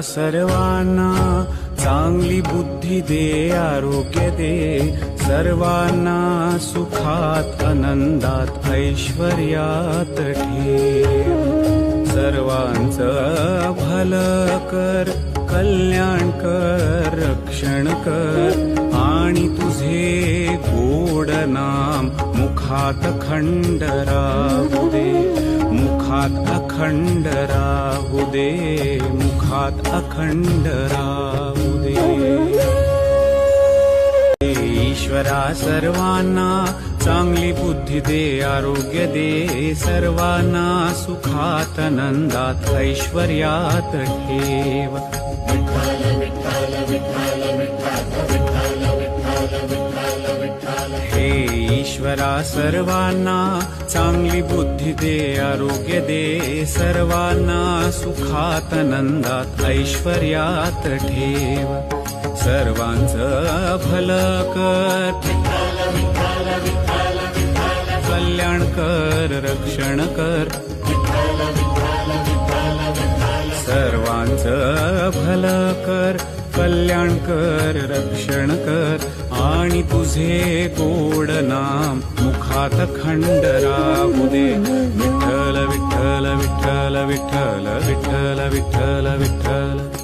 सर्वांना चांगली बुद्धी दे, आरोग्य दे सर्वांना, सुखात आनंदात ऐश्वर्यात ठेव. सर्वांचं भलं कर, कल्याण कर, रक्षण कर आणि तुझे गोड नाम मुखात अखंड राहू दे, मुखात अखंड राहू दे, मुखात अखंड राहू दे. ईश्वरा सर्वांना चांगली बुद्धी दे, आरोग्य दे सर्वांना, सुखात आनंदात ऐश्वर्यात ठेव. हे ईश्वरा सर्वांना चांगली बुद्धी दे, आरोग्य दे सर्वांना, सुखात आनंदात ऐश्वर्यात ठेव. सर्वांचं भलं कर, कल्याण कर, रक्षण कर. सर्वांचं भलं कर, कल्याण कर, रक्षण कर आणि तुझे गोड नाम मुखात अखंड राहू दे. विठ्ठल विठ्ठल विठ्ठल विठ्ठल विठ्ठल विठ्ठल विठ्ठल.